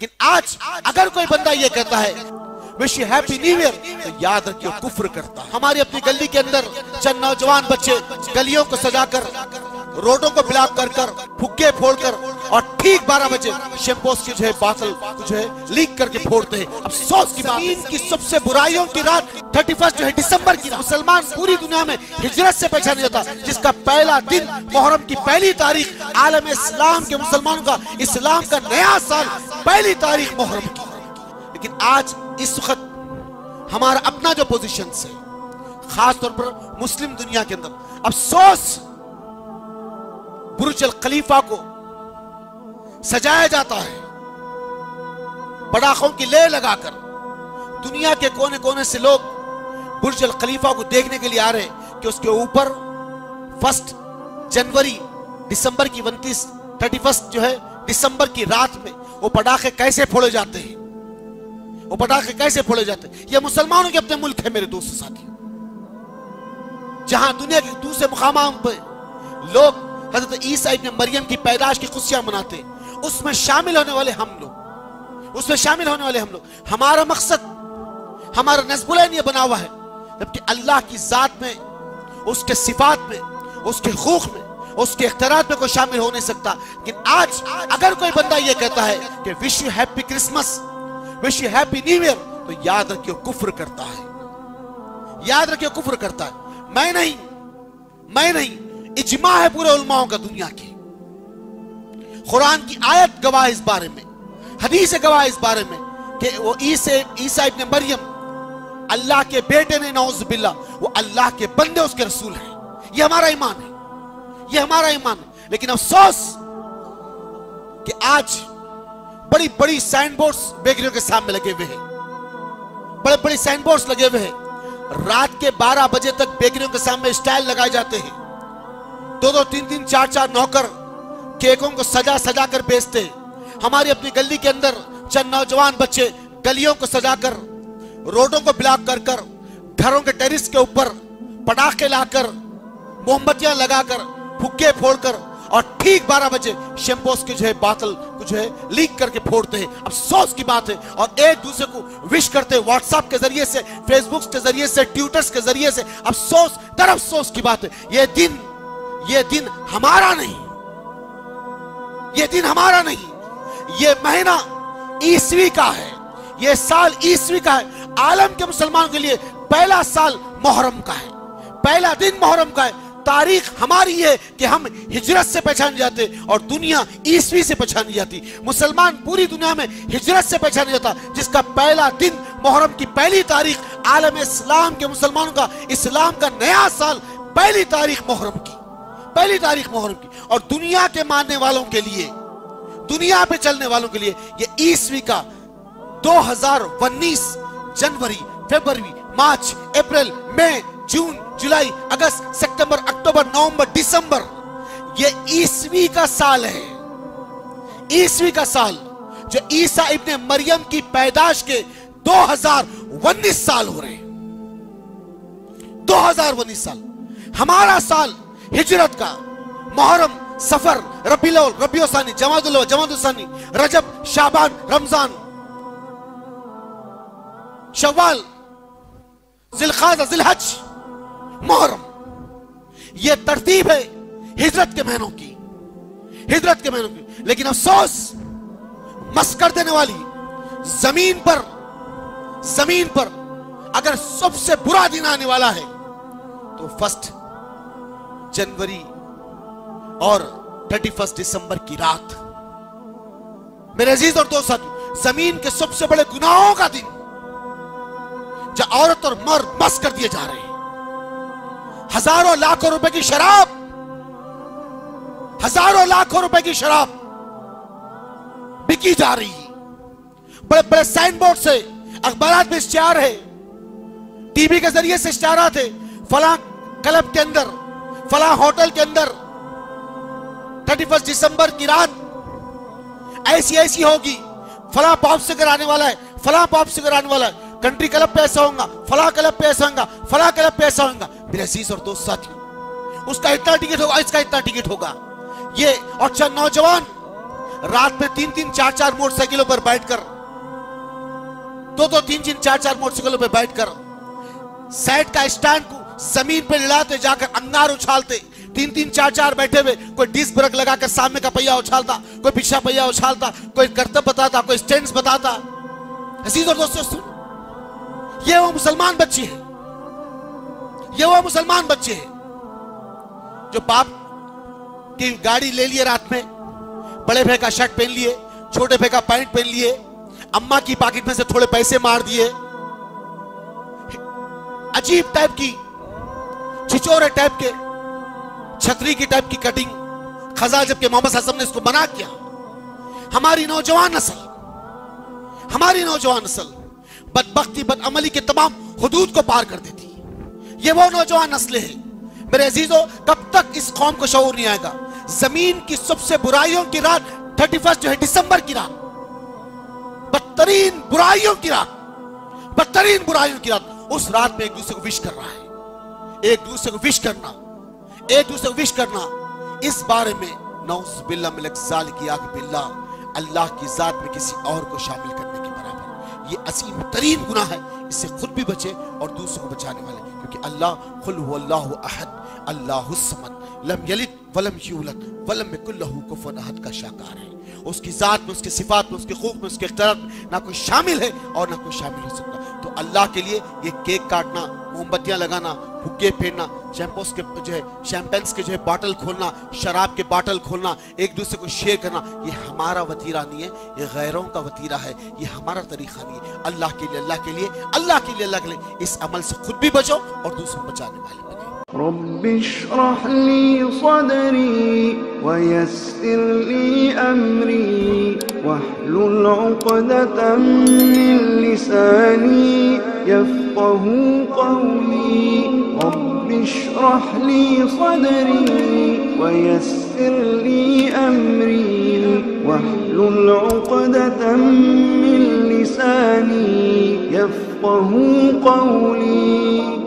लेकिन आज अगर कोई बंदा ये कहता है wish you happy new year, तो याद रखिए कुफ्र करता है। हमारी अपनी गली के अंदर चंद नौजवान बच्चे गलियों को सजाकर, रोडों को ब्लॉक कर कर, फुग्गे फोड़कर और ठीक 12 बजे शैंपोस की जो है बातल जो है लीक करके फोड़ते हैं। अफसोस की बात, इनकी सबसे बुराइयों की रात 31 जो है दिसंबर की रात, मुसलमान पूरी दुनिया में हिजरत से पहचाना जाता, जिसका पहला दिन मुहर्रम की पहली तारीख, आलम इस्लाम के मुसलमानों का इस्लाम का नया साल पहली तारीख मुहर्रम की। लेकिन आज इस वक्त हमारा अपना जो पोजीशन है, खास तौर पर मुस्लिम दुनिया के अंदर, अफसोस बुर्ज अल खलीफा को सजाया जाता है पटाखों की ले लगाकर। दुनिया के कोने कोने से लोग बुर्ज अल खलीफा को देखने के लिए आ रहे हैं कि उसके ऊपर 1 जनवरी दिसंबर की 31 जो है दिसंबर की रात में वो पटाखे कैसे फोड़े जाते हैं, वो पटाखे कैसे फोड़े जाते हैं। ये मुसलमानों के अपने मुल्क है मेरे दोस्तों साथियों, जहां दुनिया के दूसरे मुकामां पर लोग हजरत ईसा इब्न मरियम की पैदाश की खुशियां मनाते हैं, उसमें शामिल होने वाले हम लोग, उसमें शामिल होने वाले हम लोग। हमारा मकसद, हमारा नज़्बुलैन ये बना हुआ है, जबकि अल्लाह की जात में, उसके सिफात में, उसके हुकूक में, उसके इख्तियारात में कोई शामिल हो नहीं सकता। लेकिन आज अगर कोई बंदा ये कहता है कि wish you happy Christmas, wish you happy new year, तो याद रखिए कुफ्र करता है, याद रखिए कुफ्र करता है। मैं नहीं, इज्मा है पूरे उलमाओं का दुनिया की। कुरान की आयत गवाह इस बारे में, हदीस गवाह इस बारे में कि वो ईसा इब्न मरियम अल्लाह के बेटे ने, नौज़ बिल्लाह, वो अल्लाह के बंदे, उसके रसूल हैं। ये हमारा ईमान है, ये हमारा ईमान है। लेकिन अफसोस कि आज बड़ी बड़ी साइन बोर्ड्स बेकरियों के सामने लगे हुए हैं, बड़े बड़े साइन बोर्ड्स लगे हुए हैं। रात के 12 बजे तक बेकरियों के सामने स्टाइल लगाए जाते हैं, 2-2, 3-3, 4-4 नौकर केकों को सजा कर बेचते हैं। हमारी अपनी गली के अंदर चंद नौजवान बच्चे गलियों को सजाकर, रोडों को ब्लॉक कर कर, घरों के टेरिस के ऊपर पटाखे लाकर, मोमबत्तियां लगाकर, फुग्गे फोड़कर और ठीक 12 बजे शैंपोस की जो है बातल को जो है लीक करके फोड़ते हैं। अफसोस की बात है, और एक दूसरे को विश करते हैं व्हाट्सएप के जरिए से, फेसबुक के जरिए से, ट्विटर्स के जरिए से। अफसोस तर अफसोस की बात है, ये दिन हमारा नहीं, ये दिन हमारा नहीं, ये महीना ईसवी का है, ये साल ईसवी का है। आलम के मुसलमानों के लिए पहला साल मुहर्रम का है, पहला दिन मुहर्रम का है। तारीख हमारी है कि हम हिजरत से पहचाने जाते और दुनिया ईसवी से पहचानी जाती। मुसलमान पूरी दुनिया में हिजरत से पहचाना जाता, जिसका पहला दिन मुहर्रम की पहली तारीख, आलम इस्लाम के मुसलमानों का इस्लाम का नया साल पहली तारीख मुहर्रम की, पहली तारीख मुहर्रम की। और दुनिया के मानने वालों के लिए, दुनिया पे चलने वालों के लिए ये ईसवी का 2019 जनवरी, फरवरी, मार्च, अप्रैल, मई, जून, जुलाई, अगस्त, सितंबर, अक्टूबर, नवंबर, दिसंबर, ये ईसवी का साल है। ईसवी का साल जो ईसा इब्ने मरियम की पैदाश के 2019 साल हो रहे हैं, 2019 साल। हमारा साल हिजरत का मुहर्रम, सफर, रबीउल सानी, जमादुल सानी, रजब, शाबान, रमजान, शव्वाल, जिलकादा, जिलहज, मुहर्रम, ये तरतीब है हिजरत के महीनों की, हिजरत के महीनों की। लेकिन अफसोस, मस कर देने वाली जमीन पर अगर सबसे बुरा दिन आने वाला है तो 1 जनवरी और 31 दिसंबर की रात। मेरे अजीज और दोस्त साथियों, जमीन के सबसे बड़े गुनाहों का दिन, जहां औरत और मर्द मस कर दिए जा रहे हैं। हजारों लाखों रुपए की शराब, हजारों लाखों रुपए की शराब बिकी जा रही है। बड़े बड़े साइन बोर्ड से, अखबारात में इश्तिहार है, टीवी के जरिए से इश्तिहारात है, फलां क्लब के अंदर, फलां होटल के अंदर 31 दिसंबर की रात ऐसी होगी, फलां पॉप सिंगर आने वाला है, फलां पॉप सिंगर आने वाला है, कंट्री क्लब पे ऐसा होगा, फलां क्लब पे ऐसा होगा, फलां क्लब पे ऐसा होगा। मेरे अजीज और दोस्त साथियों, उसका इतना टिकट होगा, इसका इतना टिकट होगा। ये और चंद नौजवान रात में 3-3, 4-4 मोटरसाइकिलों पर बैठकर, 2-2, 3-3, 4-4 मोटरसाइकिलों पर बैठकर साइड का स्टैंड को जमीन पे लड़ाते, जाकर अंगार उछालते, 3-3, 4-4 बैठे हुए, कोई डिस्क ब्रेक लगाकर सामने का पहिया उछालता, कोई पिछला पहिया उछालता, कोई करतब बताता, कोई स्टैंड्स बताता। अजीज और दोस्तों, ये वो मुसलमान बच्चे हैं, ये वो मुसलमान बच्चे हैं जो बाप की गाड़ी ले लिए रात में, बड़े भाई का शर्ट पहन लिए, छोटे भाई का पैंट पहन लिए, अम्मा की पॉकेट में से थोड़े पैसे मार दिए, अजीब टाइप की, छिचोरे टाइप के, छतरी की टाइप की कटिंग, खजा, जबकि मोहम्मद सल्लल्लाहु अलैहि वसल्लम ने इसको मना किया। हमारी नौजवान नस्ल बदबख्ती, बदअमली के तमाम हुदूद को पार कर देती। ये वो नौजवान नस्लें हैं मेरे अजीजों, कब तक इस कौम को शऊर नहीं आएगा। जमीन की सबसे बुराइयों की रात 31 जो है दिसंबर की रात, बदतरीन बुराइयों की रात, उस रात में एक दूसरे को विश कर रहा है, एक दूसरे को विश करना, इस बारे में नौज़ बिल्लाह मिनज़ ज़ालिक याक बिल्लाह, अल्लाह की जात में किसी और को शामिल करने के बराबर। ये असीम तरीन गुनाह है, इससे खुद भी बचे और दूसरों को बचाने वाले, क्योंकि अल्लाह कुल हुवल्लाहु अहद अल्लाहुस समद लम यलिद वलम यूलद वलम यकुल लहू कुफुवन अहद का शाकार है। उसकी जात में, उसकी सिफात में, उसके खूब में, उसके इख्तियार में ना कोई शामिल है और ना कोई शामिल हो सकता। तो अल्लाह के लिए ये केक काटना, मोमबत्तियां लगाना, हुक्के फेरना, शैम्पोस के जो है, शैम्पेन्स के जो है बॉटल खोलना, शराब के बॉटल खोलना, एक दूसरे को शेयर करना, ये हमारा वतीरा नहीं है, ये गैरों का वतीरा है, ये हमारा तरीका नहीं है। अल्लाह के लिए इस अमल से खुद भी बचो और दूसरों को बचाने वाले बने। रब्बिश्रह ली सदरी वयस्सिर ली अमरी वहलुल उक़दतम मिन लिसानी यफ़क़हू क़ौली। रब्बिश्रह ली सदरी वयस्सिर ली अमरी वहलुल उक़दतम मिन लिसानी यफ़क़हू क़ौली।